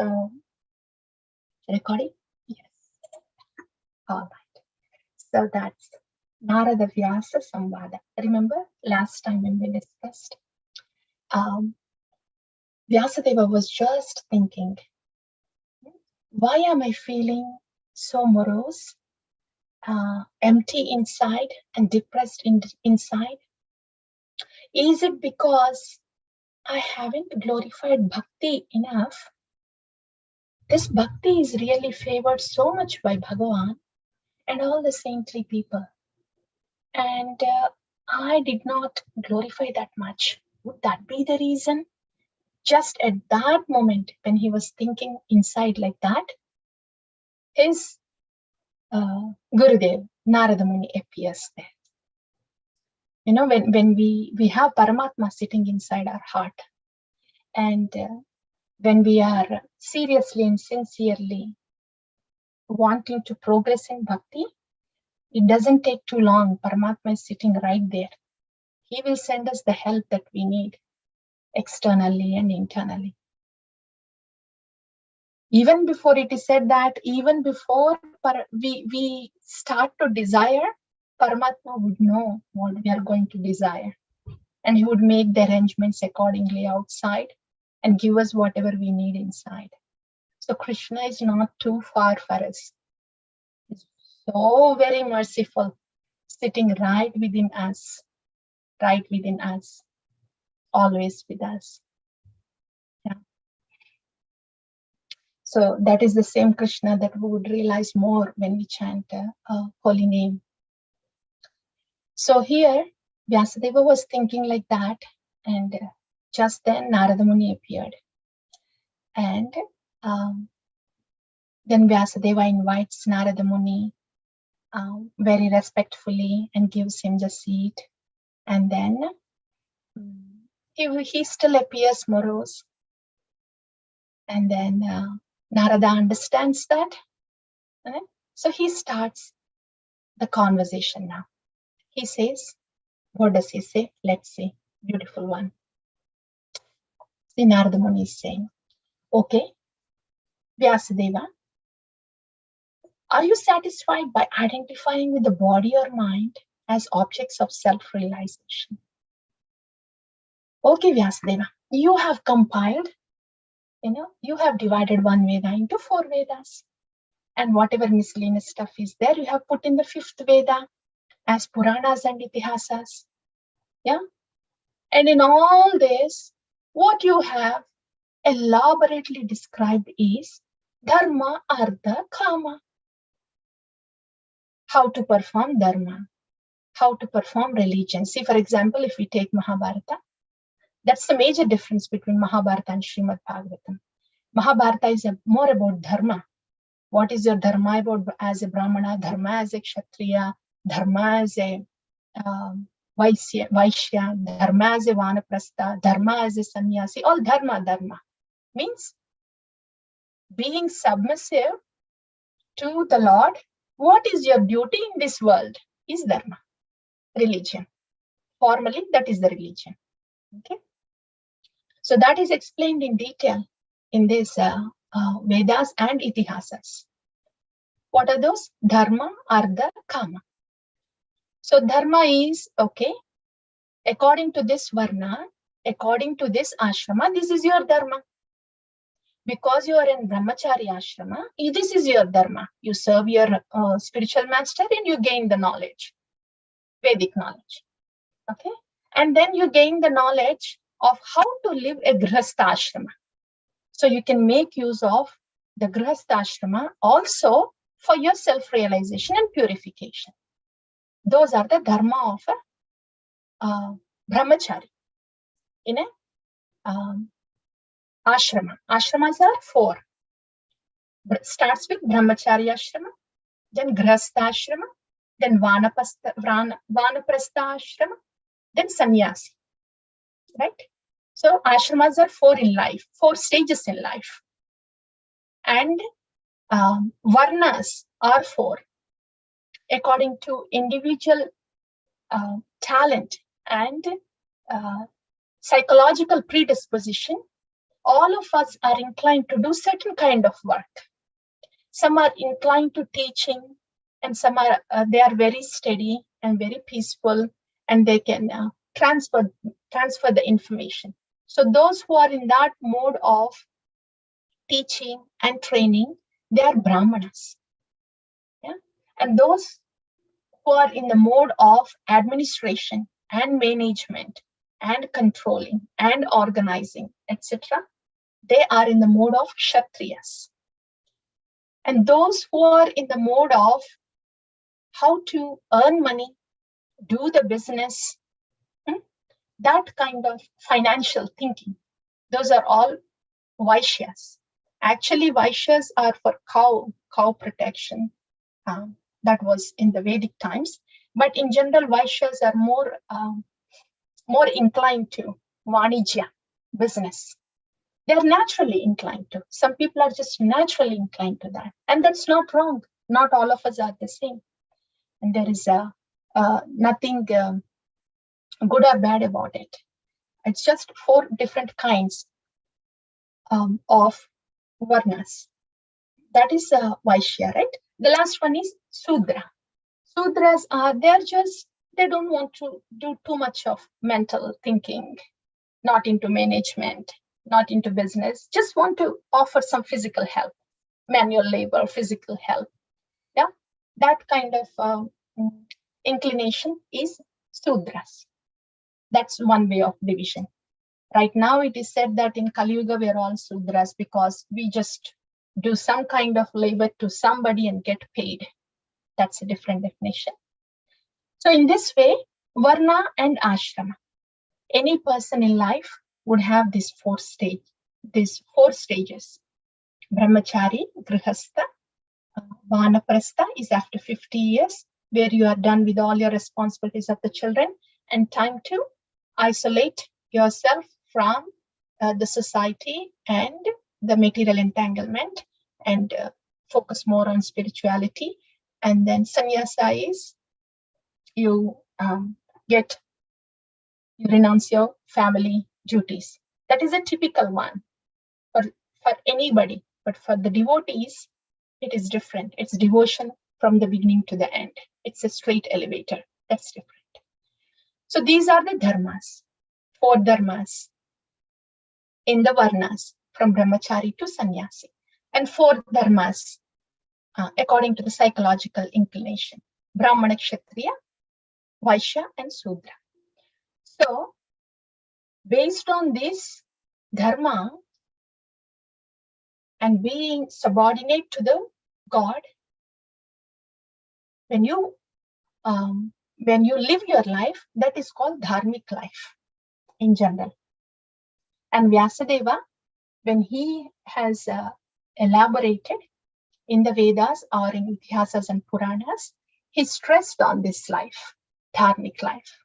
So, recording? Yes. All right. So that's Narada Vyasa Samvada. Remember last time when we discussed, Vyasadeva was just thinking, why am I feeling so morose, empty inside and depressed inside? Is it because I haven't glorified bhakti enough? This bhakti is really favored so much by Bhagavan and all the saintly people. And I did not glorify that much. Would that be the reason? Just at that moment, when he was thinking inside like that, his Gurudev, Narada Muni, appears there. You know, when we have Paramatma sitting inside our heart, and when we are seriously and sincerely wanting to progress in bhakti, it doesn't take too long. Paramatma is sitting right there. He will send us the help that we need, externally and internally. Even before it is said that, even before we start to desire, Paramatma would know what we are going to desire. And he would make the arrangements accordingly outside and give us whatever we need inside. So Krishna is not too far for us. He's so very merciful, sitting right within us, always with us. Yeah. So that is the same Krishna that we would realize more when we chant a holy name. So here, Vyasadeva was thinking like that, and just then Narada Muni appeared. And then Vyasadeva invites Narada Muni very respectfully and gives him the seat. And then he still appears morose. And then Narada understands that. Right? So he starts the conversation now. He says, what does he say? Let's see. Beautiful one. See, Narada Muni is saying, okay, Vyasadeva, are you satisfied by identifying with the body or mind as objects of self-realization? Okay, Vyasadeva, you have compiled, you have divided one Veda into 4 Vedas. And whatever miscellaneous stuff is there, you have put in the 5th Veda as Puranas and Itihasas. Yeah. And in all this, what you have elaborately described is Dharma, Artha, Kama. How to perform Dharma, how to perform religion. See, for example, if we take Mahabharata, that's the major difference between Mahabharata and Srimad Bhagavatam. Mahabharata is more about Dharma. What is your Dharma about as a Brahmana, Dharma as a Kshatriya, Dharma as a Vaishya, Dharma as a Vanaprastha, Dharma as a Sannyasi, all Dharma means being submissive to the Lord. What is your duty in this world is Dharma, religion. Formally, that is the religion. Okay. So that is explained in detail in this Vedas and Itihasas. What are those? Dharma, Artha, Kama. So Dharma is, okay, according to this Varna, according to this Ashrama, this is your Dharma. Because you are in Brahmachari Ashrama, this is your Dharma. You serve your spiritual master and you gain the knowledge, Vedic knowledge. Okay. And then you gain the knowledge of how to live a Grihastha Ashrama. So you can make use of the Grihastha Ashrama also for your self-realization and purification. Those are the Dharma of a Brahmachari in a Ashrama. Ashramas are 4. Starts with Brahmachari Ashrama, then Grihastha Ashrama, then Vanaprastha Ashrama, then Sannyasi. Right? So ashramas are 4 in life, 4 stages in life. And Varnas are 4. According to individual talent and psychological predisposition, all of us are inclined to do certain kind of work. Some are inclined to teaching, and some are they are very steady and very peaceful, and they can transfer the information. So those who are in that mode of teaching and training, they are brahmanas. Yeah? And those who are in the mode of administration and management and controlling and organizing, etc., they are in the mode of kshatriyas. And those who are in the mode of how to earn money, do the business, that kind of financial thinking, those are all Vaishyas. Actually, Vaishyas are for cow protection. That was in the Vedic times. But in general, Vaishyas are more inclined to Vanijya, business. They're naturally inclined to. Some people are just naturally inclined to that. And that's not wrong. Not all of us are the same. And there is nothing good or bad about it. It's just 4 different kinds of varnas. That is Vaishya, right? The last one is Sudra. Sudras are, they don't want to do too much of mental thinking, not into management, not into business, just want to offer some physical help, manual labor, physical help. Yeah, that kind of inclination is Sudras. That's one way of division. Right now, it is said that in Kali Yuga, we are all Sudras because we just do some kind of labor to somebody and get paid. That's a different definition. So in this way, Varna and Ashrama, any person in life would have these 4 stages. Brahmachari, Grihastha, Vanaprastha is after 50 years, where you are done with all your responsibilities of the children and time to isolate yourself from the society and the material entanglement and focus more on spirituality. And then sannyasa is you renounce your family duties. That is a typical one for anybody, but for the devotees, it is different. It's devotion from the beginning to the end. It's a straight elevator. That's different. So these are the dharmas, 4 dharmas in the varnas from brahmachari to sannyasi, and 4 dharmas according to the psychological inclination: Brahmana, Kshatriya, Vaishya, and Sudra. So based on this dharma and being subordinate to the God, when you live your life, that is called dharmic life in general. And Vyasadeva, when he has elaborated in the Vedas or in Itihasas and Puranas, he stressed on this life, dharmic life.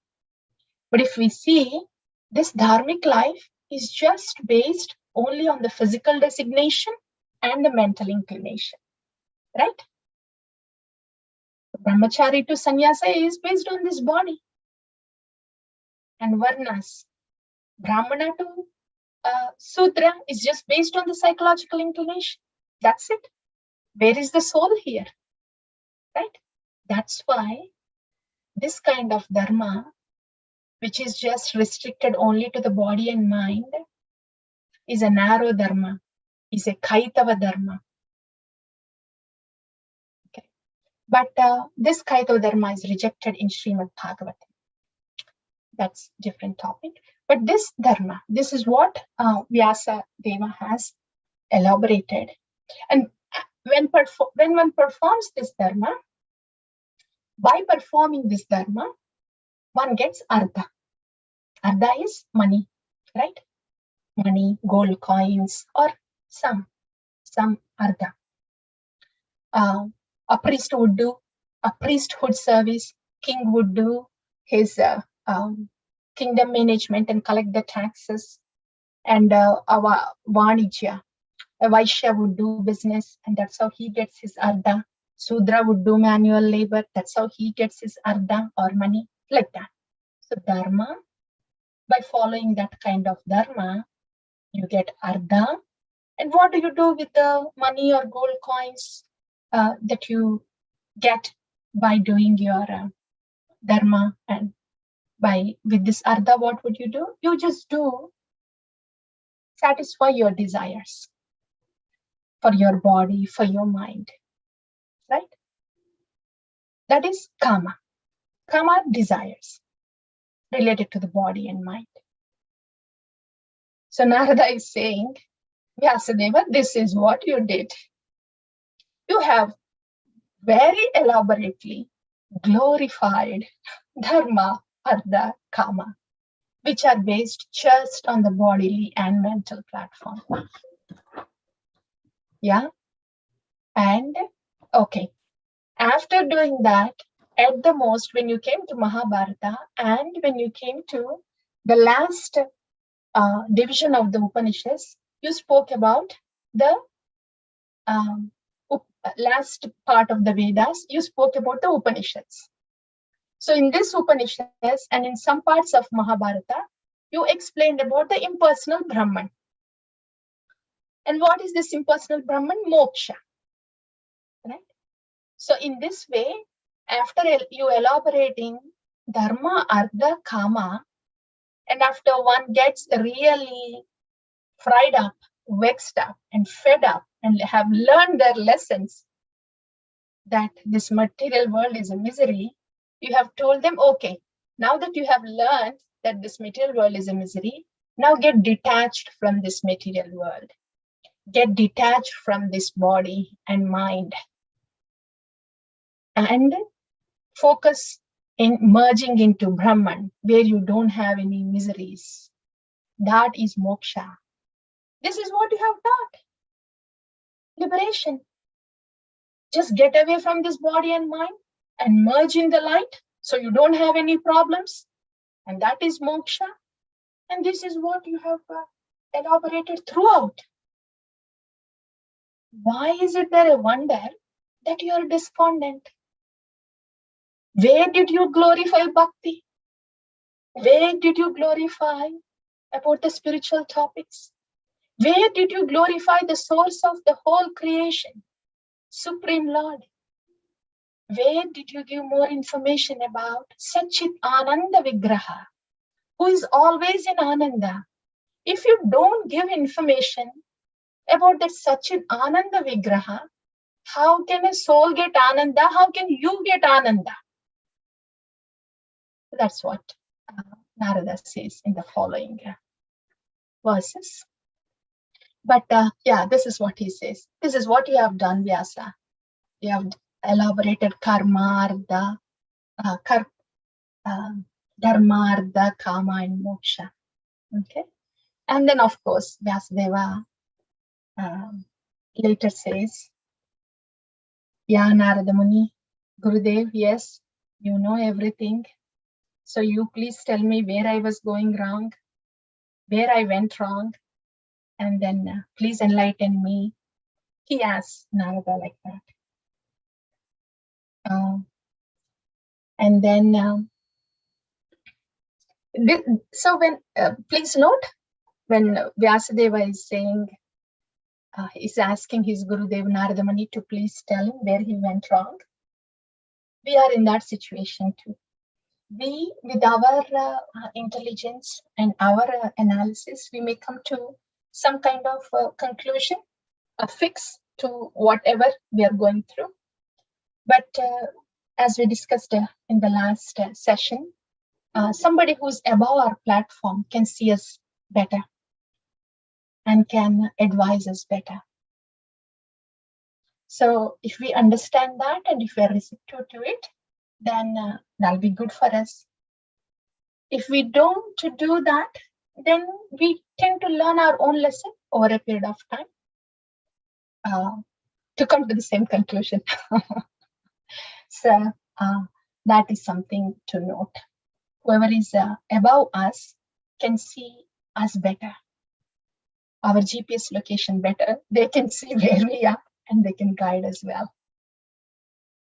But if we see, this dharmic life is just based only on the physical designation and the mental inclination, right? Brahmachari to sannyasa is based on this body. And varnas, Brahmana to Sudra is just based on the psychological inclination. That's it. Where is the soul here? Right? That's why this kind of dharma, which is just restricted only to the body and mind, is a narrow dharma, is a kaitava dharma. Okay. But this kaitava dharma is rejected in Srimad Bhagavatam. That's a different topic. But this dharma, this is what Vyasa Deva has elaborated. And when one performs this dharma, by performing this dharma, one gets artha. Artha is money, right? Money, gold coins, or some artha. A priest would do a priesthood service. King would do his kingdom management and collect the taxes. And our Vanijya, a Vaishya would do business, and that's how he gets his artha. Sudra would do manual labor. That's how he gets his artha or money, like that. So dharma, by following that kind of dharma, You get Ardha. And what do you do with the money or gold coins that you get by doing your dharma? And with this Ardha, what would you do? You just do satisfy your desires for your body, for your mind, right? That is kama. Kama, desires related to the body and mind. So Narada is saying, Vyasadeva, this is what you did. You have very elaborately glorified dharma, artha, kama, which are based just on the bodily and mental platform. Yeah. And okay, after doing that, at the most, when you came to Mahabharata and when you came to the last division of the Upanishads, you spoke about the last part of the Vedas, you spoke about the Upanishads. So in this Upanishads and in some parts of Mahabharata, you explained about the impersonal Brahman. And what is this impersonal Brahman? Moksha. Right? So in this way, after you elaborating dharma, artha, kama, and after one gets really fried up, vexed up, and fed up, and have learned their lessons that this material world is a misery, you have told them, okay, now that you have learned that this material world is a misery, now get detached from this material world. Get detached from this body and mind. And focus in merging into Brahman, where you don't have any miseries. That is moksha. This is what you have taught. Liberation. Just get away from this body and mind and merge in the light so you don't have any problems. And that is moksha. And this is what you have elaborated throughout. Why is it there a wonder that you are despondent? Where did you glorify bhakti? Where did you glorify about the spiritual topics? Where did you glorify the source of the whole creation, Supreme Lord? Where did you give more information about Satchit Ananda Vigraha, who is always in Ananda? If you don't give information about that Satchit Ananda Vigraha, how can a soul get Ananda? How can you get Ananda? That's what Narada says in the following verses. But yeah, this is what he says. This is what you have done, Vyasa. You have elaborated karma, artha, dharma, artha, kama, and moksha. Okay. And then, of course, Vyasadeva later says, Ya Narada Muni, Gurudev, yes, you know everything. So you please tell me where I was going wrong, where I went wrong, and then please enlighten me. He asks Narada like that. And then, so when, please note, when Vyasadeva is saying, he's asking his Gurudev Narada Muni to please tell him where he went wrong. We are in that situation too. We, with our intelligence and our analysis, we may come to some kind of conclusion, a fix to whatever we are going through. But as we discussed in the last session, somebody who's above our platform can see us better and can advise us better. So if we understand that and if we are receptive to it, then that'll be good for us. If we don't do that, then we tend to learn our own lesson over a period of time to come to the same conclusion. So that is something to note. Whoever is above us can see us better, our GPS location better. They can see where we are and they can guide us well.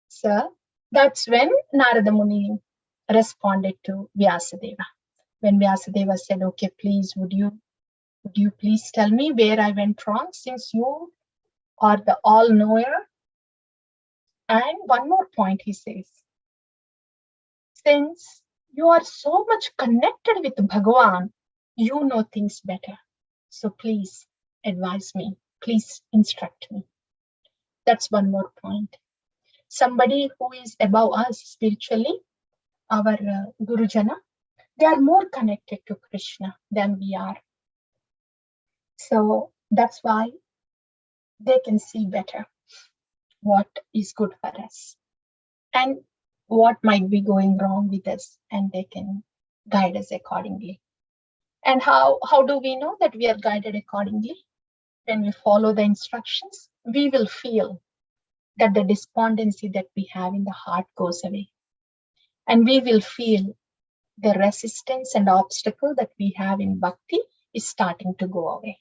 So that's when Narada Muni responded to Vyasadeva. When Vyasadeva said, okay, please, would you Would you please tell me where I went wrong, since you are the all-knower? And one more point he says, since you are so much connected with Bhagavan, you know things better. So please advise me. Please instruct me. That's one more point. Somebody who is above us spiritually, our Gurujana, they are more connected to Krishna than we are. So that's why they can see better what is good for us and what might be going wrong with us, and they can guide us accordingly. And how do we know that we are guided accordingly? When we follow the instructions, we will feel that the despondency that we have in the heart goes away. And we will feel the resistance and obstacle that we have in bhakti is starting to go away.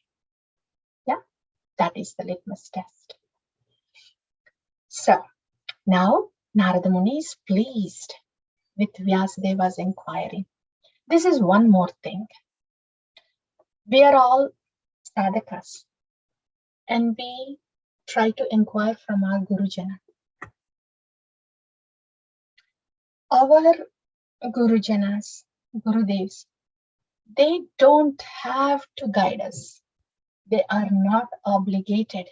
Yeah, that is the litmus test. So now Narada Muni is pleased with Vyasadeva's inquiry. This is one more thing. We are all sadhakas and we try to inquire from our Gurujana. Our Gurujanas, Gurudevs, they don't have to guide us. They are not obligated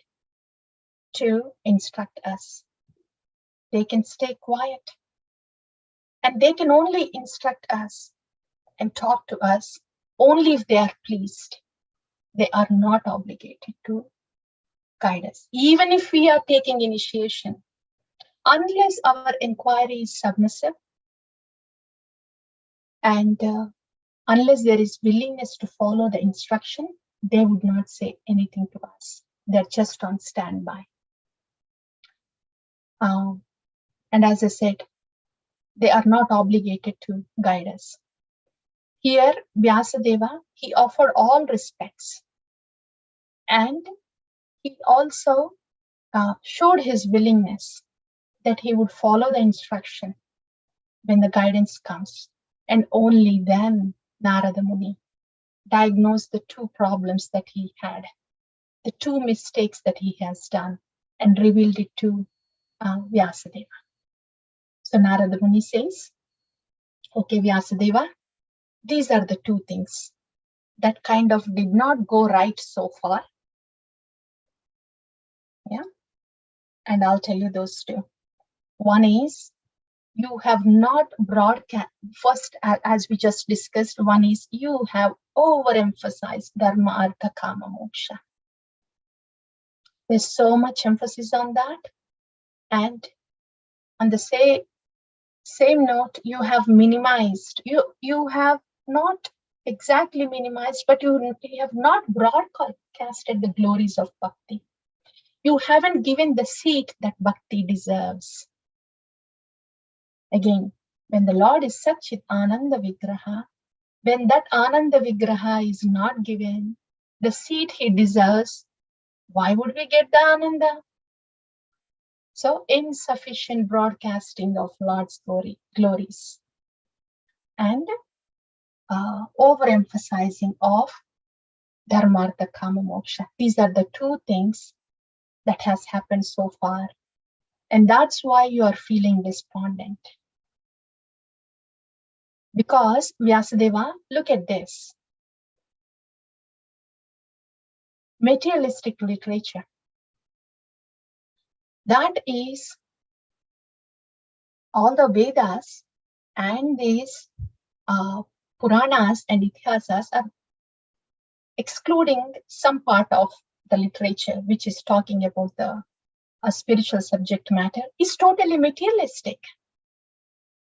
to instruct us. They can stay quiet. And they can only instruct us and talk to us only if they are pleased. They are not obligated to guide us. Even if we are taking initiation, unless our inquiry is submissive and unless there is willingness to follow the instruction, they would not say anything to us. They're just on standby. And as I said, they are not obligated to guide us. Here, Vyasadeva, he offered all respects. And he also showed his willingness that he would follow the instruction when the guidance comes. And only then Narada Muni diagnosed the two problems that he had, the two mistakes that he has done, and revealed it to Vyasadeva. So Narada Muni says, okay, Vyasadeva, these are the two things that kind of did not go right so far. Yeah, and I'll tell you those two. One is, you have not broadcast, first, as we just discussed, one is you have overemphasized dharma, artha, kama, moksha. There's so much emphasis on that. And on the same note, you have minimized, you have not exactly minimized, but you have not broadcasted the glories of bhakti. You haven't given the seat that bhakti deserves. Again, when the Lord is Satchit Ananda Vigraha, when that Ananda Vigraha is not given the seat he deserves, why would we get the Ananda? So insufficient broadcasting of Lord's glories and overemphasizing of dharma, artha, kama, moksha. These are the two things that has happened so far. And that's why you are feeling despondent. Because Vyasadeva, look at this. Materialistic literature. That is all the Vedas and these Puranas and Ithihasas are excluding some part of the literature which is talking about the spiritual subject matter, is totally materialistic.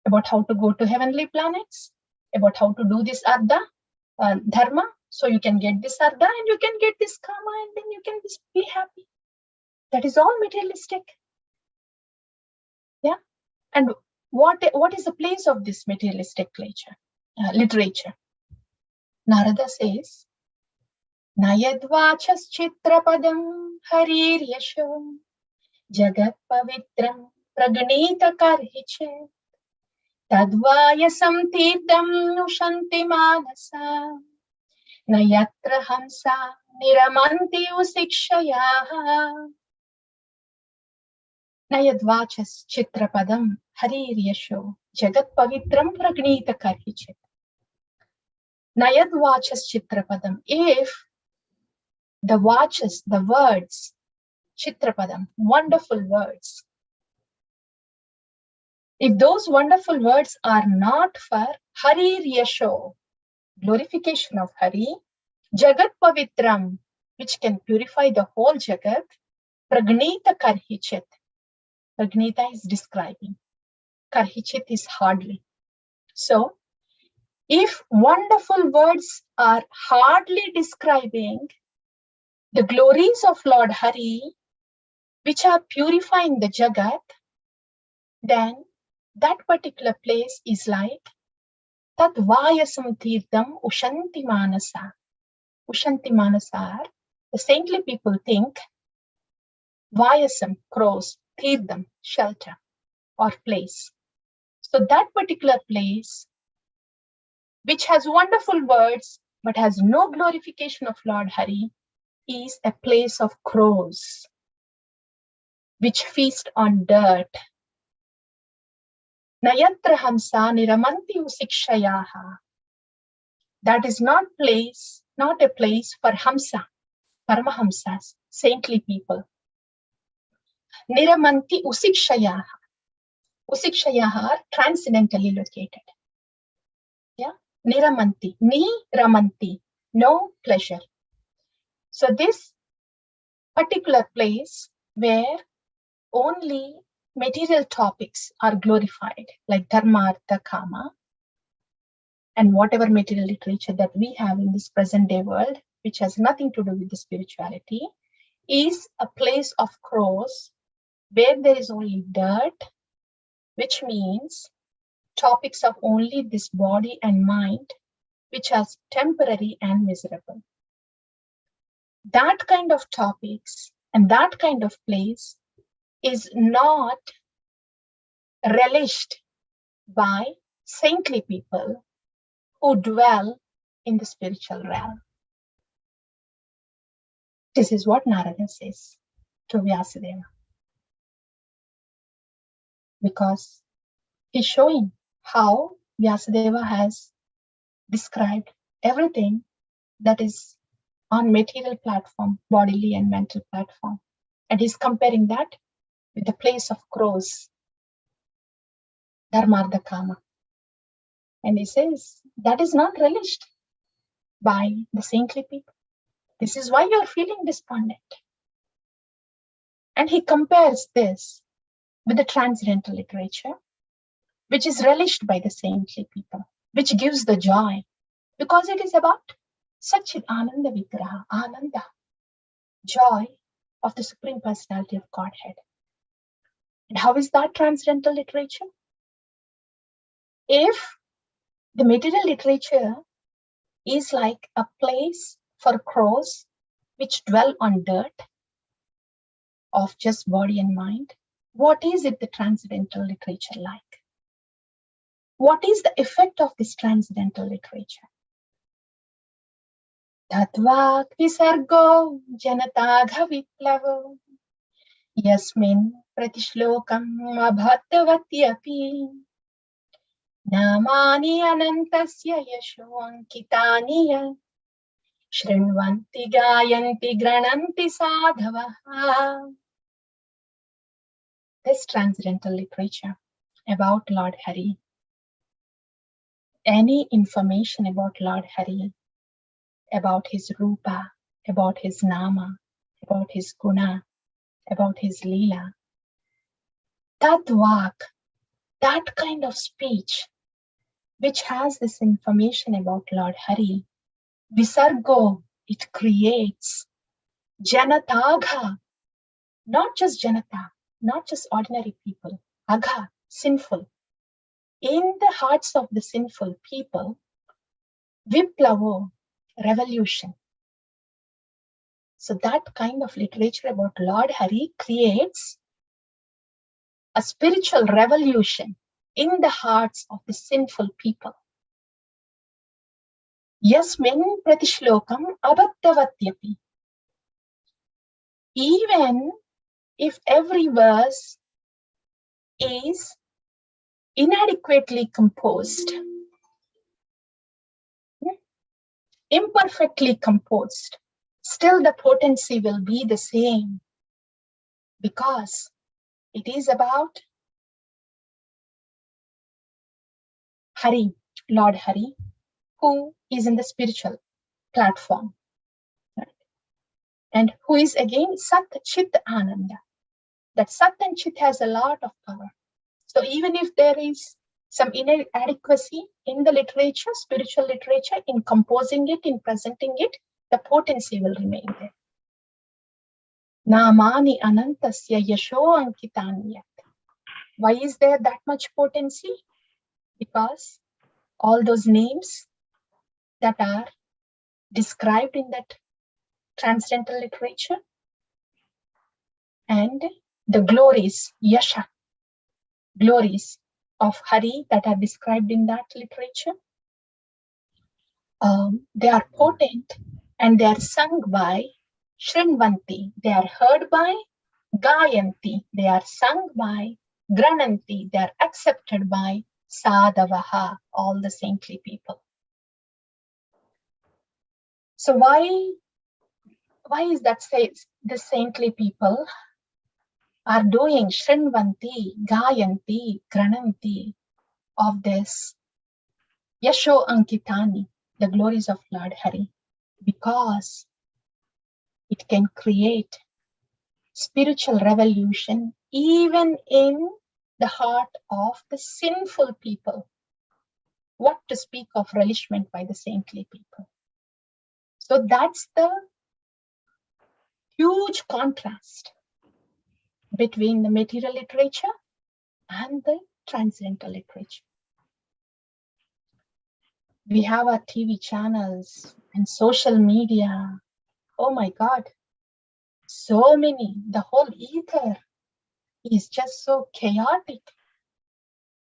About how to go to heavenly planets, about how to do this artha, dharma, so you can get this artha and you can get this kama and then you can be happy. That is all materialistic. Yeah. And what is the place of this materialistic literature? Narada says, Nayadvachas chitrapadam harir yasham jagat pavitram praganita karhiche tadvaya samtirtam nushanti manasa Na yatra hamsa niramanti usikshayaha. Nayadvachas chitrapadam hariryasho jagat pavitram pragnita karhichit. Nayadvachas chitrapadam. If the vachas, the words, chitrapadam, wonderful words, if those wonderful words are not for hariryasho, glorification of Hari, jagat pavitram, which can purify the whole jagat, pragnita karhichit. Pragnita is describing. Karhichit is hardly. So, if wonderful words are hardly describing the glories of Lord Hari, which are purifying the Jagat, then that particular place is like Tad Vayasam Tirtham Ushanti Manasa. Ushanti Manasa, the saintly people think Vayasam, crows, Tirtham, shelter or place. So that particular place, which has wonderful words but has no glorification of Lord Hari, is a place of crows, which feast on dirt. Nayatra hamsa niramanti usikshayaha. That is not a place for hamsa, paramahamsas, saintly people. Niramanti usikshayaha. Usikshayaha are transcendentally located. Yeah, niramanti, ramanti, no pleasure. So this particular place where only material topics are glorified, like dharma, artha, kama, and whatever material literature that we have in this present day world, which has nothing to do with the spirituality, is a place of crows where there is only dirt, which means topics of only this body and mind, which are temporary and miserable. That kind of topics and that kind of place is not relished by saintly people who dwell in the spiritual realm. This is what Narada says to Vyasadeva. Because he's showing how Vyasadeva has described everything that is on material platform, bodily and mental platform. And he's comparing that with the place of crows, Dharmartha Kama. And he says, that is not relished by the saintly people. This is why you're feeling despondent. And he compares this with the transcendental literature, which is relished by the saintly people, which gives the joy, because it is about Satchit Ananda Vigraha, Ananda, joy of the Supreme Personality of Godhead. And how is that transcendental literature? If the material literature is like a place for crows which dwell on dirt of just body and mind, what is it the transcendental literature like? What is the effect of this transcendental literature? Tatvak visargo janatagha viplavo yasmin pratishlokam abhattavati namani anantasya yasho ankitani yat shrinvanti gayanti grananti sadhavaha. This transcendental literature about Lord Hari, any information about Lord Hari, about his rupa, about his nama, about his guna, about his leela, that vak, that kind of speech which has this information about Lord Hari, visargo, it creates janatagha, not just janata, not just ordinary people, agha, sinful. In the hearts of the sinful people, viplavo, revolution. So that kind of literature about Lord Hari creates a spiritual revolution in the hearts of the sinful people. Yasmin pratishlokam abaddhavatyapi. Even if every verse is inadequately composed, imperfectly composed, still the potency will be the same, because it is about Hari, Lord Hari, who is in the spiritual platform, right? And who is again Sat Chit Ananda. That Sat and Chit has a lot of power. So even if there is some inadequacy in the literature, spiritual literature, in composing it, in presenting it, the potency will remain there. Namani anantasya yasho ankitanyat. Why is there that much potency? Because all those names that are described in that transcendental literature and the glories, yasha, glories of Hari that are described in that literature, they are potent and they are sung by Shrinvanti. They are heard by Gayanti. They are sung by Grananti. They are accepted by Sadavaha, all the saintly people. So why is that the saintly people are doing Shrinvanti, Gayanti, Grananti of this Yasho Ankitani, the glories of Lord Hari? Because it can create spiritual revolution even in the heart of the sinful people. What to speak of relishment by the saintly people? So that's the huge contrast between the material literature and the transcendental literature. We have our TV channels and social media. Oh my God, so many. The whole ether is just so chaotic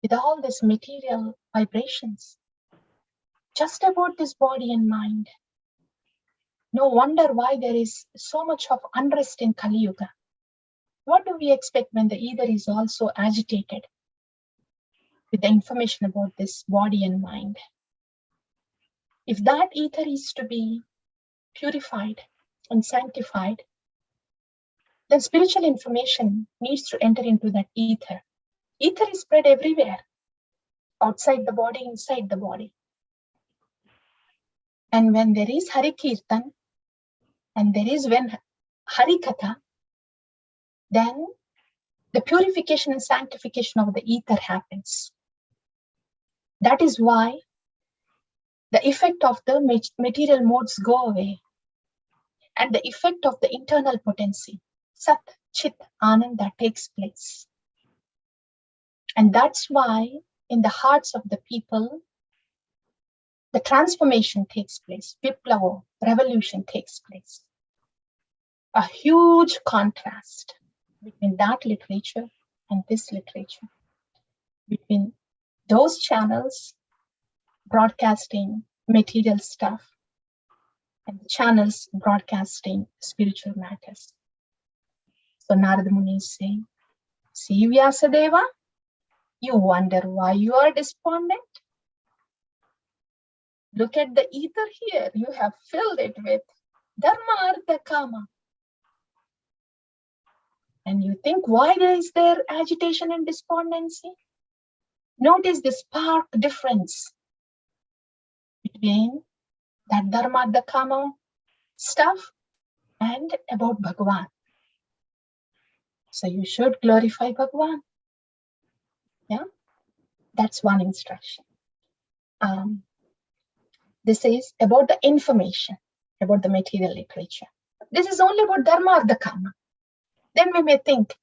with all these material vibrations, just about this body and mind. No wonder why there is so much of unrest in Kali Yuga. What do we expect when the ether is also agitated with the information about this body and mind? If that ether is to be purified and sanctified, then spiritual information needs to enter into that ether. Ether is spread everywhere, outside the body, inside the body. And when there is Hari Kirtan, and there is when Hari Katha, then the purification and sanctification of the ether happens. That is why the effect of the material modes go away, and the effect of the internal potency, Sat, Chit, Ananda, takes place. And that's why in the hearts of the people, the transformation takes place, Viplava, revolution takes place. A huge contrast between that literature and this literature, between those channels broadcasting material stuff and the channels broadcasting spiritual matters. So Narada Muni is saying, see Vyasadeva, you wonder why you are despondent? Look at the ether here. You have filled it with Dharma, Artha, Kama. And you think, why is there agitation and despondency? Notice the stark difference between that Dharma, Artha, Kama stuff and about Bhagavan. So you should glorify Bhagavan. Yeah, that's one instruction. This is about the information, about the material literature. This is only about Dharma, Artha, Kama. Then we may think,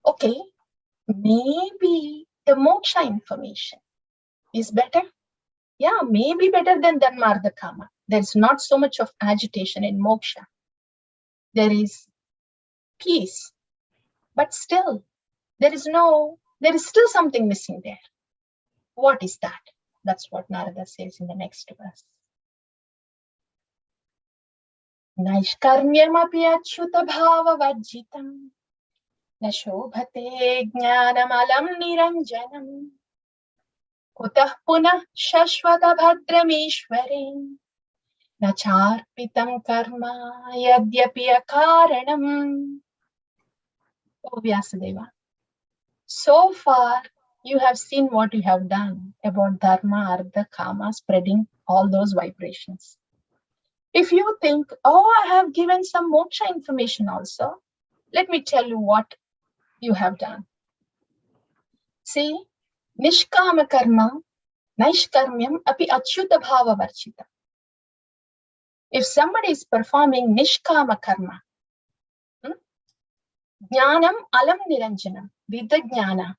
okay, maybe the moksha information is better. Yeah, maybe better than Dharma, Artha, Kama. There's not so much of agitation in moksha. There is peace, but still, there is still something missing there. What is that? That's what Narada says in the next verse. Naishkarmyamapi achyuta bhava varjitam. Na shobhate jnanamalam niranjanam. Kutah punah shashvata bhadrameshware. Na charpitam karma yadyapi akaranam. Oh Vyasadeva, so far you have seen what you have done about dharma, artha, kama, spreading all those vibrations. If you think, oh, I have given some moksha information also, let me tell you what you have done. See, nishkama karma, naishkarmyam api achyuta bhava varchita. If somebody is performing nishkama karma, jnanam alam niranjanam, vidya jnana,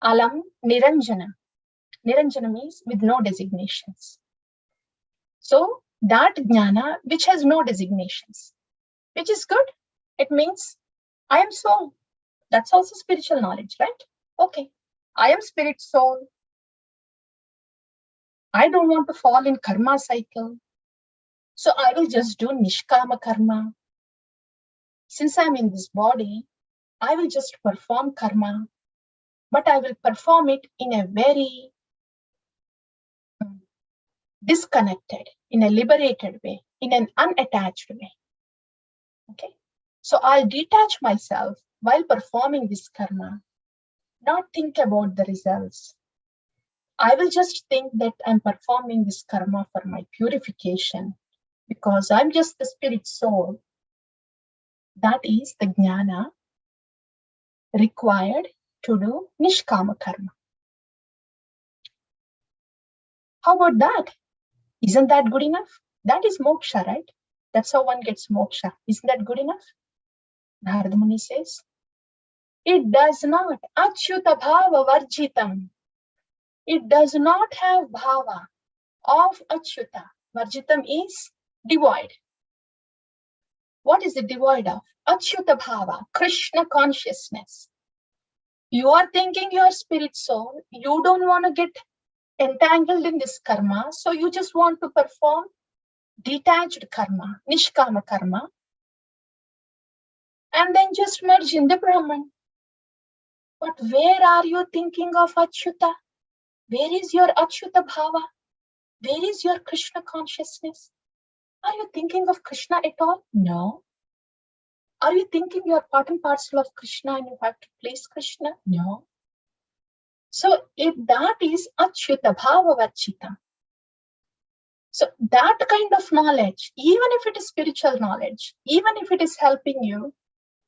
alam niranjanam. Niranjana means with no designations. So that jnana which has no designations, which is good. It means I am soul. That's also spiritual knowledge, right? Okay, I am spirit soul. I don't want to fall in karma cycle. So I will just do nishkama karma. Since I'm in this body, I will just perform karma, but I will perform it in a very disconnected, in a liberated way, in an unattached way. Okay, so I'll detach myself while performing this karma, not think about the results. I will just think that I'm performing this karma for my purification because I'm just the spirit soul. That is the jnana required to do nishkama karma. How about that? Isn't that good enough? That is moksha, right? That's how one gets moksha. Isn't that good enough? Narada Muni says, it does not. Achyuta bhava varjitam. It does not have bhava of achyuta. Varjitam is devoid. What is it devoid of? Achyuta bhava, Krishna consciousness. You are thinking your spirit soul. You don't want to get entangled in this karma. So you just want to perform detached karma, nishkama karma, and then just merge in the Brahman. But where are you thinking of achyuta? Where is your achyuta bhava? Where is your Krishna consciousness? Are you thinking of Krishna at all? No. Are you thinking you are part and parcel of Krishna and you have to please Krishna? No. So if that is achyuta bhava varchita, so that kind of knowledge, even if it is spiritual knowledge, even if it is helping you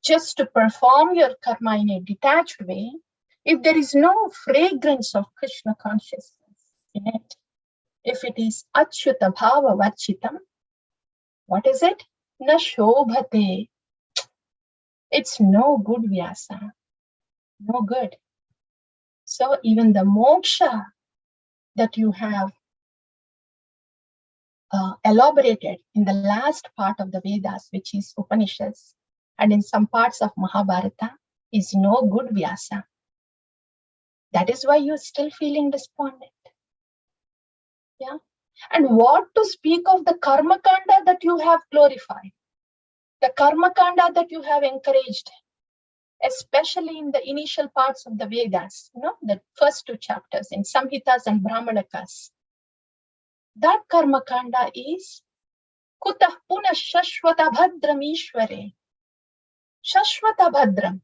just to perform your karma in a detached way, if there is no fragrance of Krishna consciousness in it, if it is achyuta bhava varchitam, what is it? Na shobhate. It's no good, Vyasa. No good. So even the moksha that you have elaborated in the last part of the Vedas, which is Upanishads, and in some parts of Mahabharata, is no good, Vyasa. That is why you're still feeling despondent. Yeah. And what to speak of the karma kanda that you have glorified, the karma kanda that you have encouraged, especially in the initial parts of the Vedas, the first two chapters in Samhitas and Brahmanakas. That karma kanda is Kutah punah shashvata bhadram ishware. Shashvata bhadram.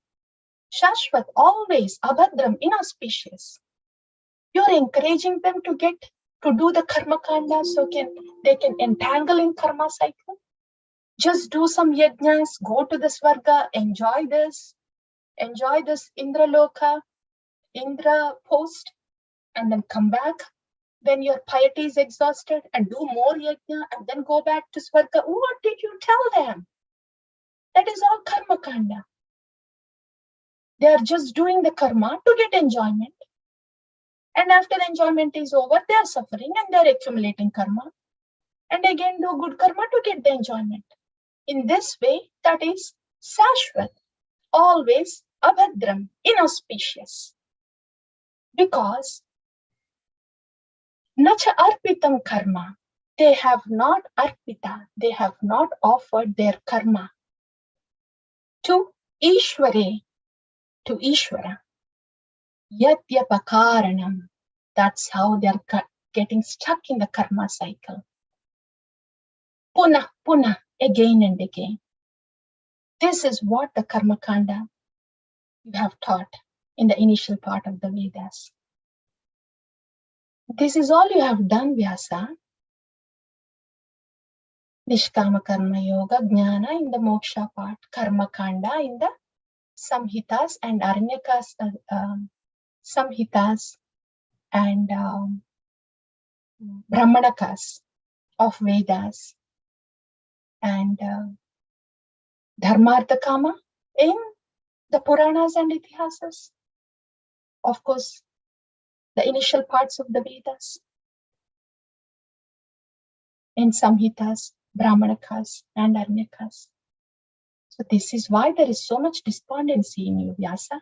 Shashvat, always, abhadram, inauspicious. You're encouraging them to do the karma kanda so they can entangle in karma cycle. Just do some yajnas, go to the Swarga, enjoy this Indra Loka, Indra post, and then come back when your piety is exhausted and do more yajna and then go back to Swarga. What did you tell them? That is all karma kanda. They are just doing the karma to get enjoyment. And after the enjoyment is over, they are suffering and they are accumulating karma. And again do good karma to get the enjoyment. In this way, that is Sashvat, always abhadram, inauspicious. Because nacha arpitam karma. They have not arpita, they have not offered their karma to Ishvare, to Ishvara. Yatyapakaranam. That's how they are getting stuck in the karma cycle. Punah, punah, again and again. This is what the karma kanda you have taught in the initial part of the Vedas. This is all you have done, Vyasa. Nishkama karma yoga, jnana in the moksha part, karma kanda in the samhitas and aranyakas, samhitas and brahmanakas of Vedas, and dharmartha kama in the Puranas and Itihasas. Of course, the initial parts of the Vedas, in Samhitas, Brahmanakas, and Aranyakas. So this is why there is so much despondency in you, Vyasa.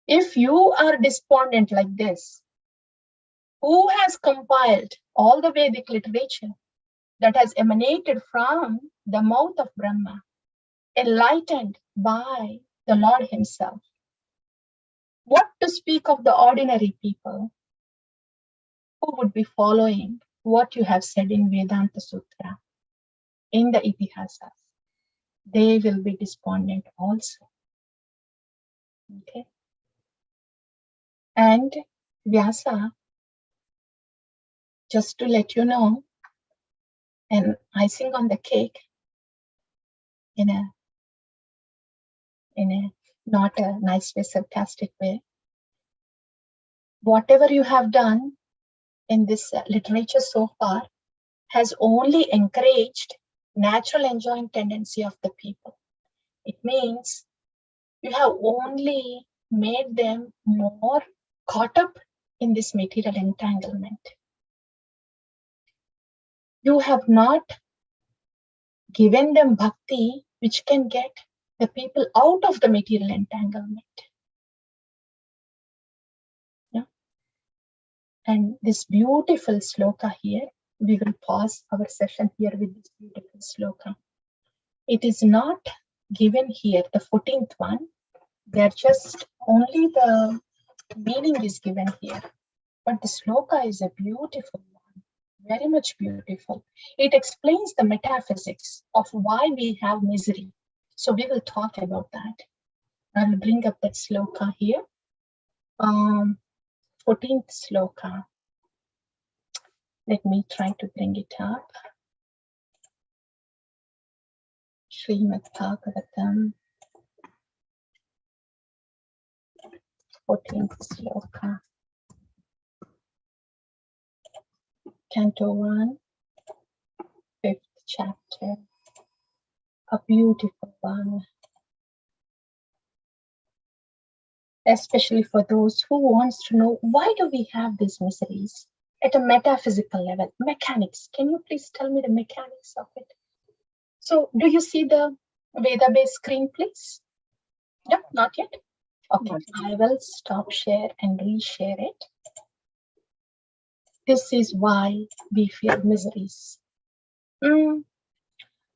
If you are despondent like this, who has compiled all the Vedic literature that has emanated from the mouth of Brahma, enlightened by the Lord himself? What to speak of the ordinary people who would be following what you have said in Vedanta Sutra, in the Itihasas? They will be despondent also. Okay. And Vyasa, just to let you know, an icing on the cake, in a not a nice way, sarcastic way, whatever you have done in this literature so far has only encouraged natural enjoying tendency of the people. It means you have only made them more caught up in this material entanglement. You have not given them bhakti which can get the people out of the material entanglement. Yeah. And this beautiful sloka here, we will pause our session here with this beautiful sloka. It is not given here, the 14th one. They're just only the meaning is given here. But the sloka is a beautiful one, very much beautiful. It explains the metaphysics of why we have misery. So we will talk about that. I will bring up that sloka here. 14th sloka. Let me try to bring it up. Srimad Bhagavatam. 14th sloka. Canto 1, 5th chapter. A beautiful one. Especially for those who wants to know, why do we have these miseries at a metaphysical level? Mechanics. Can you please tell me the mechanics of it? So do you see the Veda-based screen, please? Yep, not yet. Okay, I will stop share and reshare it. This is why we feel miseries.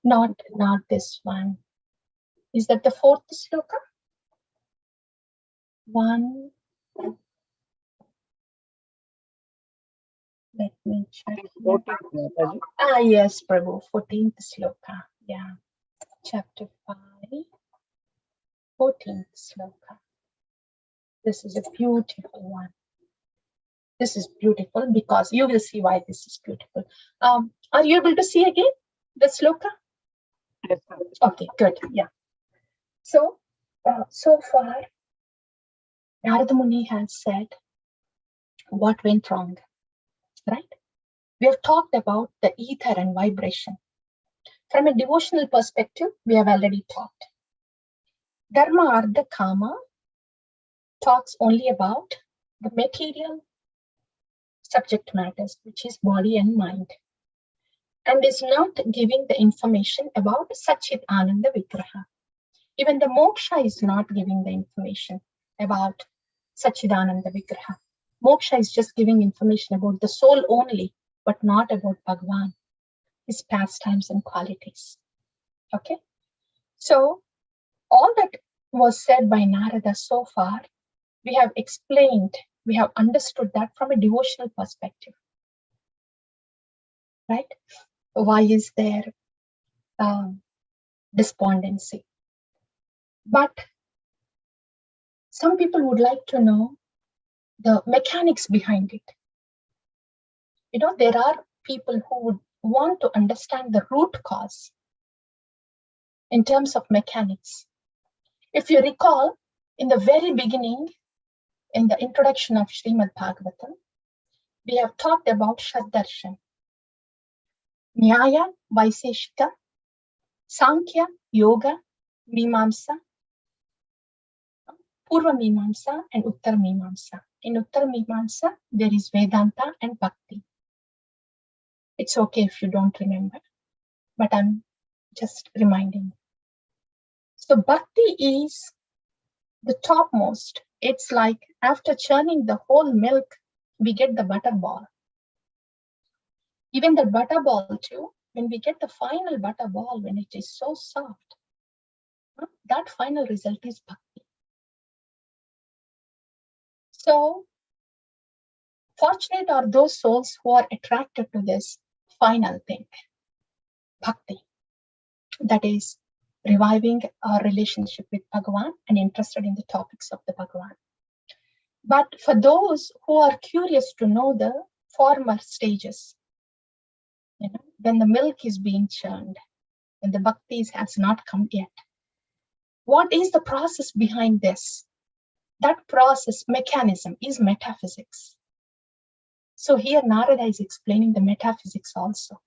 Not this one. Is that the 4th sloka? One. Let me check. Yes, Prabhu, 14th sloka. Yeah. Chapter 5, 14th sloka. This is a beautiful one. This is beautiful because you will see why this is beautiful. Are you able to see again the sloka? Yes. Okay, good. Yeah. So, so far, Narada Muni has said what went wrong, right? We have talked about the ether and vibration. From a devotional perspective, we have already talked. Dharma Artha Kama talks only about the material subject matters, which is body and mind, and is not giving the information about Satchit Ananda Vigraha. Even the moksha is not giving the information about Satchidananda Vigraha. Moksha is just giving information about the soul only, but not about Bhagavan, his pastimes and qualities. Okay? So, all that was said by Narada so far, we have explained, we have understood that from a devotional perspective. Right? Why is there despondency? But some people would like to know the mechanics behind it. There are people who would want to understand the root cause in terms of mechanics. If you recall, in the very beginning, in the introduction of Srimad Bhagavatam, we have talked about Shaddarshan, Nyaya, Vaiseshika, Sankhya, Yoga, Mimamsa, Purva Mimamsa, and Uttar Mimamsa. In Uttar Mimamsa, there is Vedanta and Bhakti. It's okay if you don't remember, but I'm just reminding you. So Bhakti is the topmost. It's like after churning the whole milk, we get the butter ball. Even the butter ball too, when we get the final butter ball, when it is so soft, that final result is Bhakti. So fortunate are those souls who are attracted to this final thing, Bhakti. That is reviving our relationship with Bhagavan and interested in the topics of the Bhagavan. But for those who are curious to know the former stages, when the milk is being churned, when the Bhakti has not come yet, what is the process behind this? That process mechanism is metaphysics. So here Narada is explaining the metaphysics also.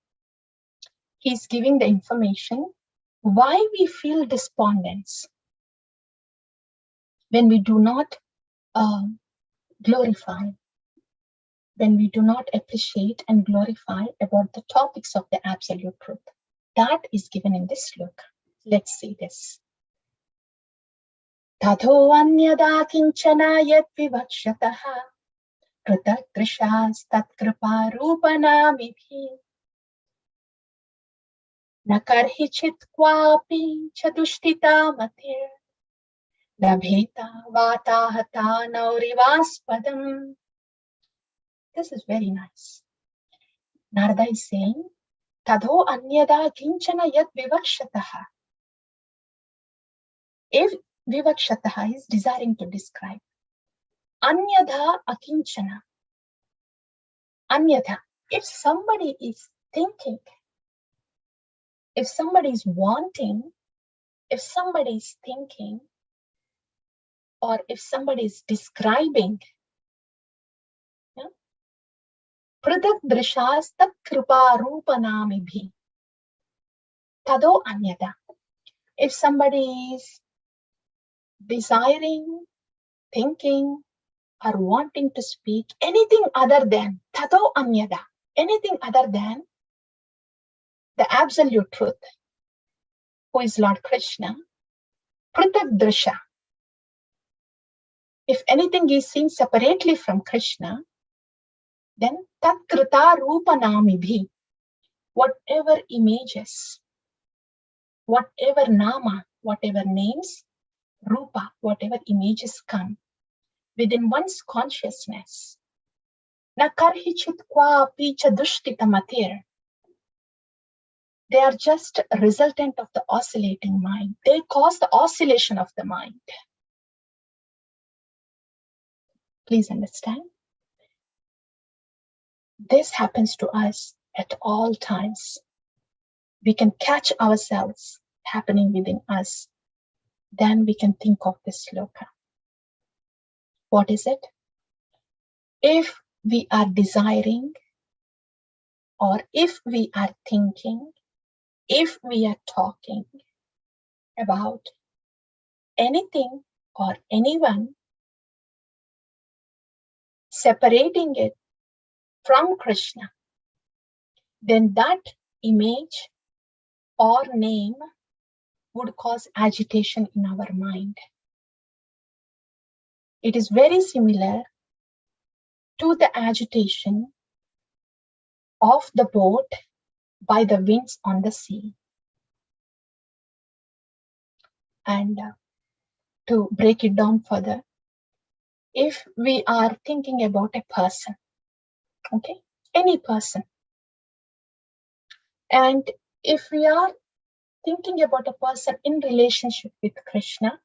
He's giving the information why we feel despondence when we do not glorify, when we do not appreciate and glorify about the topics of the absolute truth. That is given in this sloka. Let's see this. Tadho anyada kinchana yat vivakshataha pratadrishas tat kripa rupanamibhi nakarhichit kwapi chadushtita matir labheta vatahata naurivaspadam. This is very nice. Narada is saying, Tadho anyada kinchana yat vivakshataha. If vivakshataha is desiring to describe, anyada akinchana. Anyada, if somebody is thinking, if somebody is wanting, if somebody is thinking, or if somebody is describing, pradak drishas tat kripa rupanamibhi. Tado anyada. If somebody is desiring, thinking, or wanting to speak anything other than tado anyada, anything other than the absolute truth, who is Lord Krishna, pratak drisha. If anything is seen separately from Krishna, then tat krita rupanamibhi, whatever images, whatever nama, whatever names, rupa, whatever images come within one's consciousness. Na karhichit kwapi chadushtita matir. They are just a resultant of the oscillating mind. They cause the oscillation of the mind. Please understand. This happens to us at all times. We can catch ourselves happening within us. Then we can think of this sloka. What is it? If we are desiring, or if we are thinking, if we are talking about anything or anyone, separating it from Krishna, then that image or name would cause agitation in our mind. It is very similar to the agitation of the boat by the winds on the sea. And to break it down further, if we are thinking about a person, okay, any person, and if we are thinking about a person in relationship with Krishna,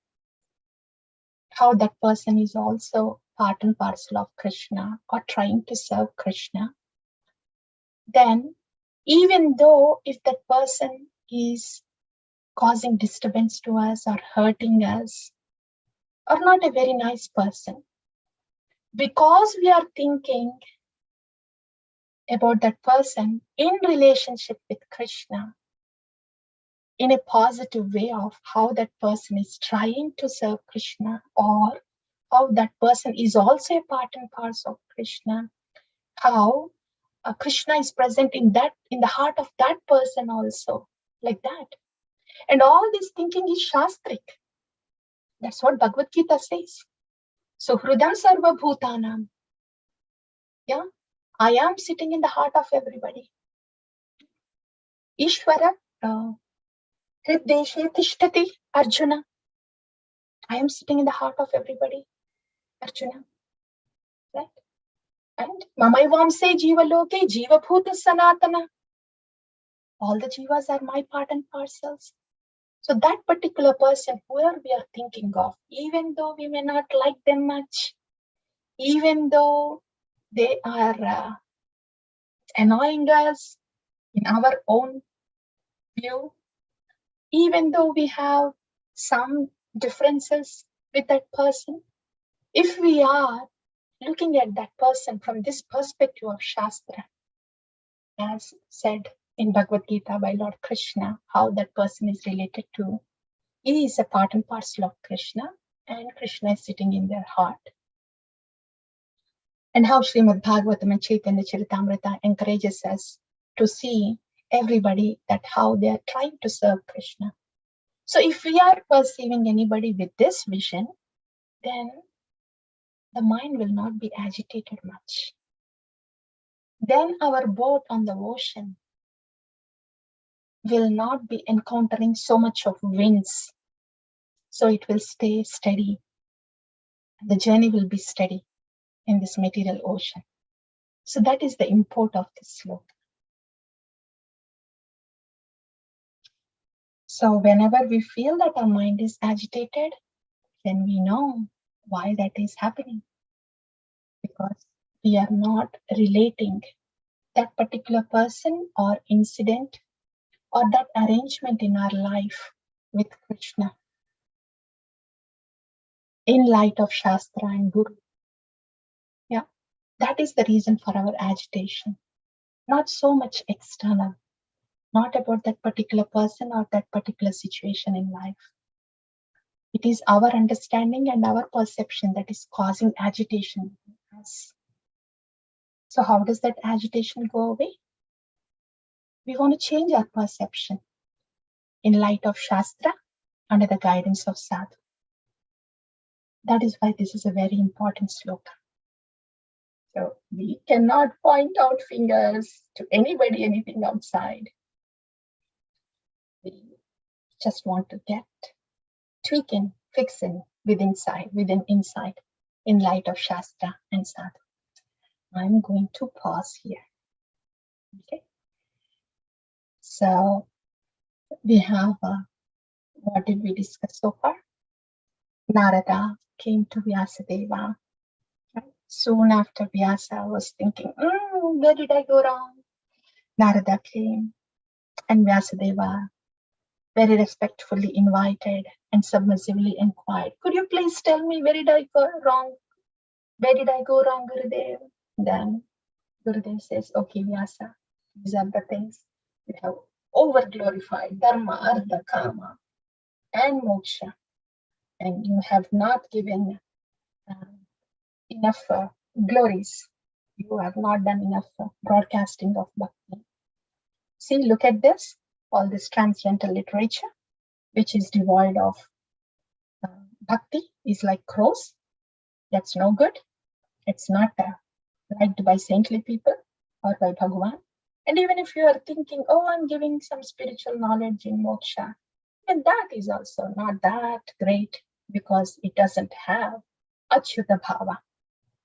how that person is also part and parcel of Krishna or trying to serve Krishna, then even though if that person is causing disturbance to us or hurting us or not a very nice person, because we are thinking about that person in relationship with Krishna in a positive way of how that person is trying to serve Krishna, or how that person is also a part and parcel of Krishna, how Krishna is present in the heart of that person also, like that. And all this thinking is Shastric. That's what Bhagavad Gita says. So Hrudam Sarva Bhutanam. Yeah, I am sitting in the heart of everybody. Ishvara Hrideshe Tishtati Arjuna. I am sitting in the heart of everybody, Arjuna. Right? And Mamaivam Jiva Loke Jiva Bhuta Sanatana. All the jivas are my part and parcels. So that particular person, whoever we are thinking of, even though we may not like them much, even though they are annoying us in our own view, even though we have some differences with that person, if we are looking at that person from this perspective of Shastra, as said in Bhagavad Gita by Lord Krishna, how that person is related to, he is a part and parcel of Krishna, and Krishna is sitting in their heart. And how Srimad Bhagavatam and Chaitanya Charitamrita encourages us to see everybody that how they are trying to serve Krishna. So if we are perceiving anybody with this vision, then the mind will not be agitated much. Then our boat on the ocean will not be encountering so much of winds. So it will stay steady. The journey will be steady in this material ocean. So that is the import of this sloka. So whenever we feel that our mind is agitated, then we know why that is happening. Because we are not relating that particular person or incident or that arrangement in our life with Krishna in light of Shastra and Guru. Yeah, that is the reason for our agitation. Not so much external, not about that particular person or that particular situation in life. It is our understanding and our perception that is causing agitation in us. So how does that agitation go away? We want to change our perception in light of Shastra under the guidance of Sadhu. That is why this is a very important sloka. So we cannot point out fingers to anybody, anything outside. We just want to get tweaking, fixing within inside, in light of Shastra and Sadhu. I'm going to pause here. Okay. So we have, what did we discuss so far? Narada came to Vyasadeva. Right? Soon after Vyasa was thinking, where did I go wrong? Narada came and Vyasadeva very respectfully invited and submissively inquired, could you please tell me where did I go wrong? Where did I go wrong, Gurudev? Then Gurudev says, okay, Vyasa, these are the things you have over-glorified, dharma, artha, kama, and moksha. And you have not given enough glories. You have not done enough broadcasting of bhakti. See, look at this, all this transcendental literature, which is devoid of bhakti, is like crows. That's no good. It's not liked by saintly people or by Bhagavan. And even if you are thinking, oh, I'm giving some spiritual knowledge in moksha, and that is also not that great because it doesn't have Achyuta Bhava,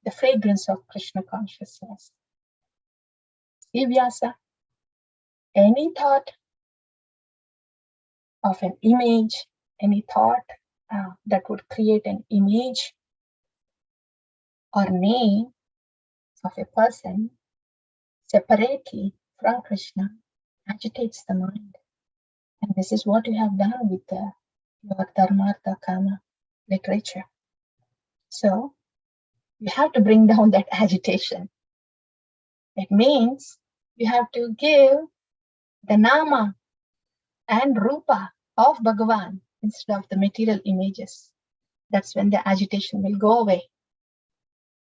the fragrance of Krishna consciousness. See, Vyasa, any thought of an image, any thought that would create an image or name of a person separately from Krishna agitates the mind. And this is what you have done with your Dharmartha Kama literature. So you have to bring down that agitation. It means you have to give the Nama and Rupa of Bhagavan instead of the material images. That's when the agitation will go away.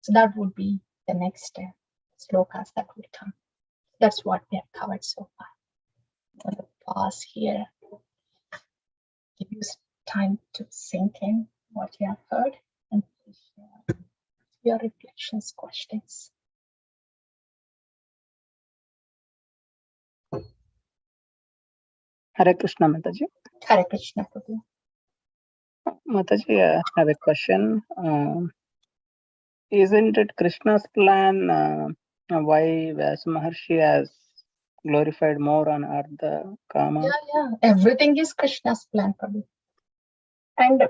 So that would be the next slokas that would come. That's what we have covered so far. I'm going to pause here, give you time to sink in what you have heard, and please share your reflections, questions. Hare Krishna, Mataji. Hare Krishna, Prabhu. Mataji, I have a question. Isn't it Krishna's plan why Vyasa Maharshi has glorified more on Artha Kama? Yeah. Everything is Krishna's plan, Prabhu. And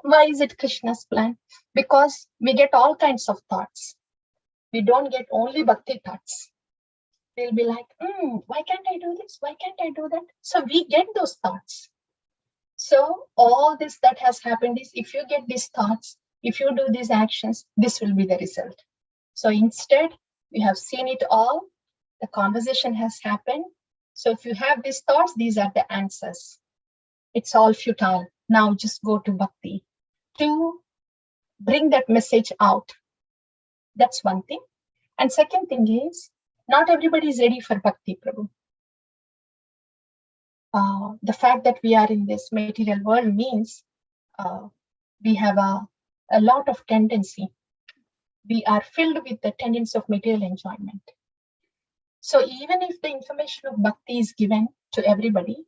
why is it Krishna's plan? Because we get all kinds of thoughts. We don't get only bhakti thoughts. We'll be like, why can't I do this? Why can't I do that? So we get those thoughts. So all this that has happened is, if you get these thoughts, if you do these actions, this will be the result. So instead, we have seen it all. The conversation has happened. So if you have these thoughts, these are the answers. It's all futile. Now just go to bhakti to bring that message out. That's one thing. And second thing is, not everybody is ready for bhakti, Prabhu. The fact that we are in this material world means we have a lot of tendency. We are filled with the tendency of material enjoyment. So even if the information of bhakti is given to everybody,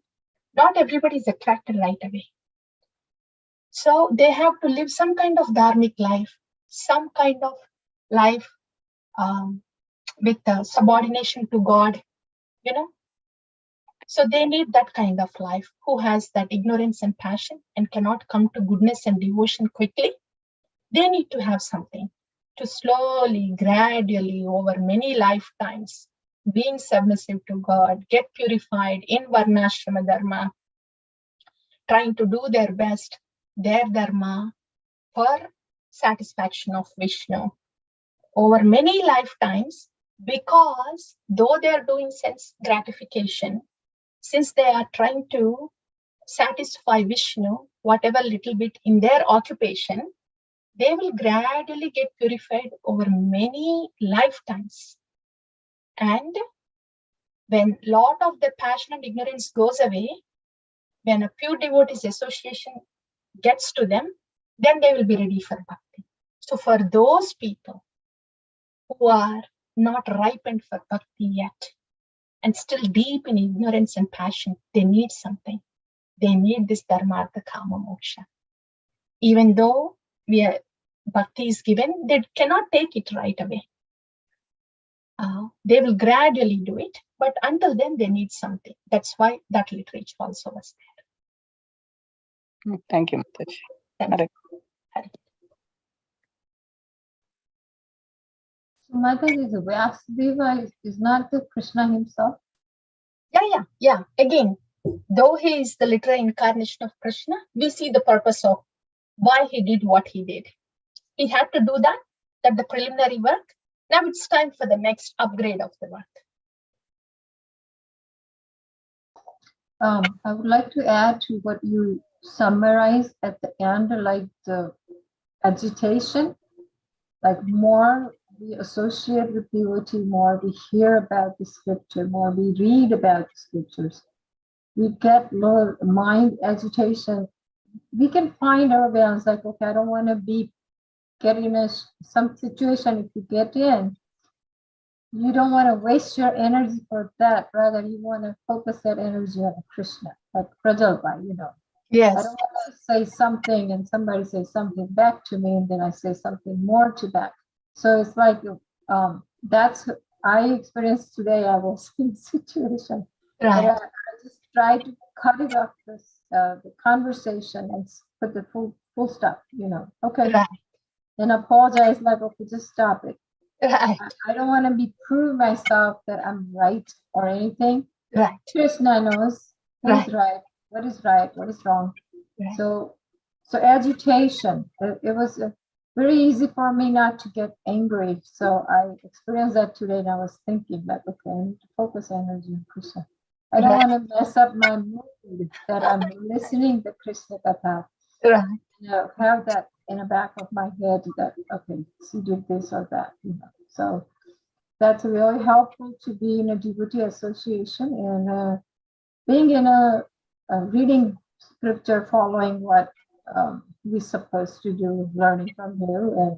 not everybody is attracted right away. So they have to live some kind of dharmic life, some kind of life with subordination to God, So they need that kind of life. Who has that ignorance and passion and cannot come to goodness and devotion quickly? They need to have something to slowly, gradually, over many lifetimes, being submissive to God, get purified in Varnashrama Dharma, trying to do their best, their Dharma, for satisfaction of Vishnu over many lifetimes, because though they are doing sense gratification, since they are trying to satisfy Vishnu, whatever little bit in their occupation, they will gradually get purified over many lifetimes. And when a lot of the passion and ignorance goes away, when a pure devotee's association gets to them, then they will be ready for bhakti. So for those people who are not ripened for bhakti yet, and still deep in ignorance and passion, they need something. They need this dharmartha kama moksha. Even though bhakti is given, they cannot take it right away. They will gradually do it, but until then they need something. That's why that literature also was there. Thank you, Mataji. Thank you. So Mataji, the Vyasadeva is not the Krishna himself? Yeah. Again, though he is the literal incarnation of Krishna, we see the purpose of why he did what he did. He had to do that the preliminary work. Now it's time for the next upgrade of the work. I would like to add to what you summarized at the end, like the agitation, like more we associate with devotee, more we hear about the scripture, more we read about the scriptures, we get more mind agitation. We can find our balance, like, okay, I don't want to get in some situation. If you get in, you don't want to waste your energy for that. Rather, you want to focus that energy on Krishna, like Prajalbhai, I Yes. don't want to say something and somebody says something back to me and then I say something more to that. So it's like, that's, I experienced today, I was in a situation. Right. But I just tried to cut it off the conversation and put the full stop, Okay. Right. And apologize, like, okay, just stop it. Right. I don't want to prove myself that I'm right or anything. Right. Krishna knows who's right, what is wrong. Right. So agitation, it was very easy for me not to get angry. So I experienced that today and I was thinking like, okay, I need to focus energy on Krishna. I don't want to mess up my mood that I'm listening to Krishna Katha. Right. Have that in the back of my head that, okay, she did this or that, So that's really helpful to be in a devotee association and being in a reading scripture, following what we're supposed to do, learning from you, and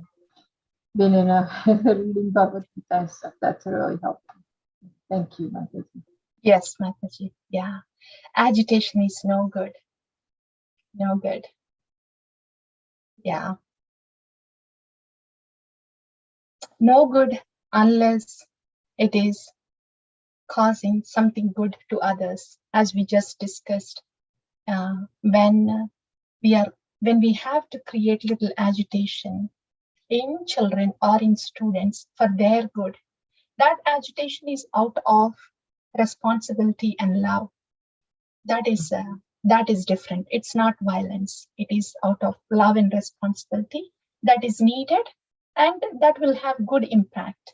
being in a reading Bhagavad Gita and stuff. That's really helpful. Thank you, Mataji. Yes, Mataji. Yeah. Agitation is no good. No good. Yeah. No good unless it is causing something good to others, as we just discussed. When we have to create little agitation in children or in students for their good, that agitation is out of responsibility and love. That is different. It's not violence. It is out of love and responsibility that is needed, and that will have good impact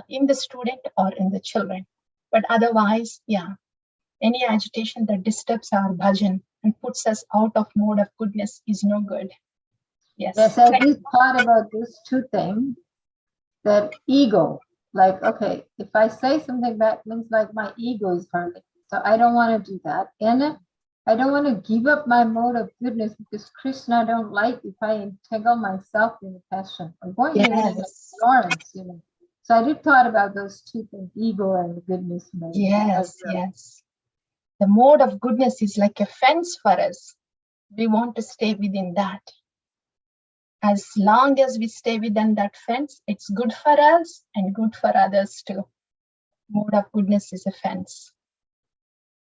in the student or in the children. But otherwise, yeah, any agitation that disturbs our bhajan and puts us out of mode of goodness is no good. Yes. Yes, I did thought about these two things. That ego, like, okay, if I say something back, means like my ego is hurting. So I don't want to do that. And I don't want to give up my mode of goodness because Krishna don't like if I entangle myself in the passion or going even in ignorance, So I did thought about those two things, ego and the goodness mode. Yes, yes. The mode of goodness is like a fence for us. We want to stay within that. As long as we stay within that fence, it's good for us and good for others too. Mode of goodness is a fence.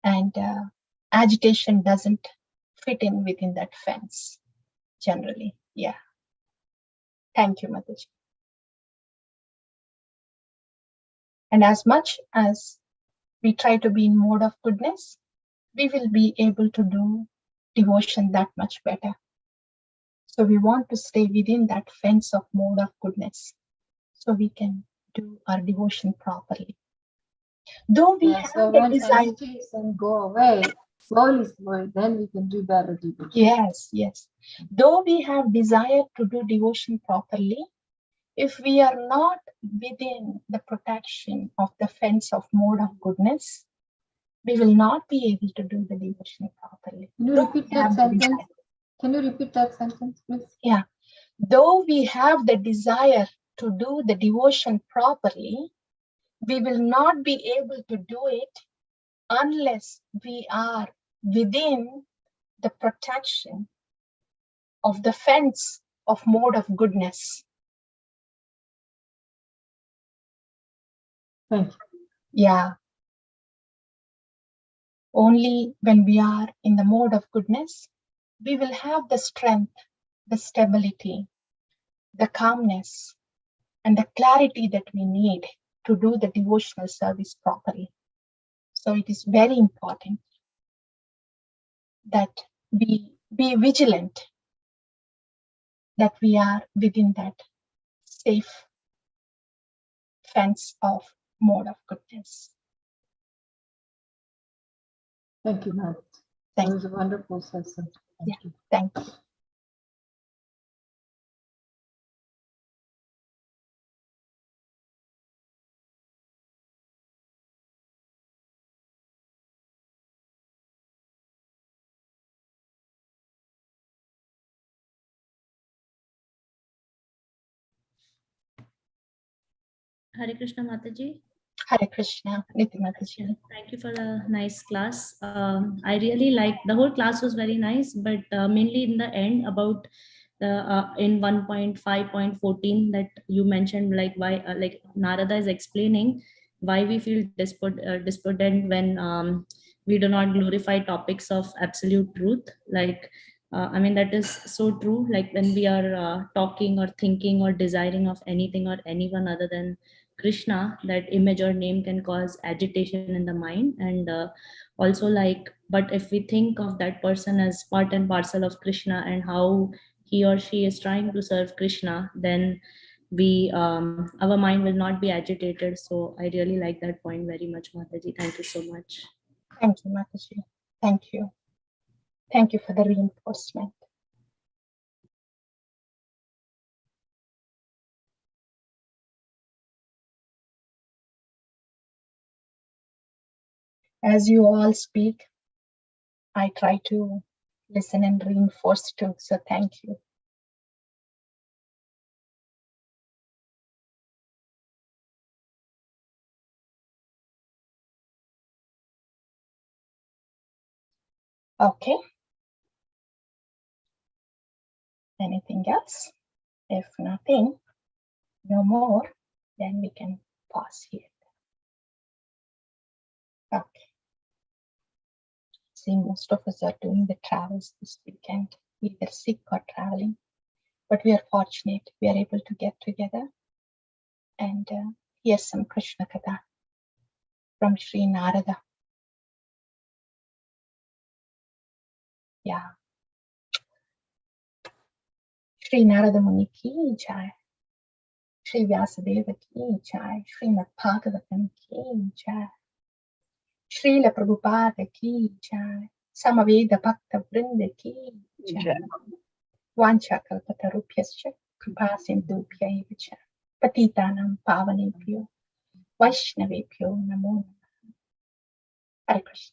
And agitation doesn't fit in within that fence, generally. Yeah. Thank you, Mataji. And as much as we try to be in mode of goodness, we will be able to do devotion that much better. So we want to stay within that fence of mode of goodness so we can do our devotion properly. Though we have so the when desire agitation go away, slowly, then we can do better devotion. Yes, yes. Though we have desire to do devotion properly, if we are not within the protection of the fence of mode of goodness, we will not be able to do the devotion properly. Can you repeat that sentence? Can you repeat that sentence, please? Yeah. Though we have the desire to do the devotion properly, we will not be able to do it unless we are within the protection of the fence of mode of goodness. Thank you. Yeah. Only when we are in the mode of goodness, we will have the strength, the stability, the calmness, and the clarity that we need to do the devotional service properly. So it is very important that we be vigilant, that we are within that safe fence of mode of goodness. Thank you, Matt. It was a wonderful session. Thank you. Thank you. Hare Krishna Mataji. Hare Krishna, Niti Mataji. Thank you for a nice class. I really liked the whole class was very nice, but mainly in the end about the in 1.5.14 that you mentioned, like why like Narada is explaining why we feel despondent when we do not glorify topics of absolute truth. Like I mean that is so true. Like when we are talking or thinking or desiring of anything or anyone other than Krishna, that image or name can cause agitation in the mind. And also like, but if we think of that person as part and parcel of Krishna and how he or she is trying to serve Krishna, then we our mind will not be agitated. So I really like that point very much, Mataji. Thank you so much. Thank you, Mataji. Thank you. Thank you for the reinforcement. As you all speak, I try to listen and reinforce too. So thank you. Okay. Anything else? If nothing, no more, then we can pause here. Okay. See, most of us are doing the travels this weekend, either sick or traveling, but we are fortunate we are able to get together and hear some Krishna Katha from Sri Narada. Yeah. Sri Narada Muni ki jai. Sri Vyasadeva ki jai. Srimad Bhagavatam ki jai. Srila Prabhupada ki jai. Samaveda Bhakta Vrinda ki jai. Vancha kalpatarubhyascha kripa sindhubhya eva cha. Patitanam pavanebhyo Vaishnavebhyo namo namaha. Hare Krishna.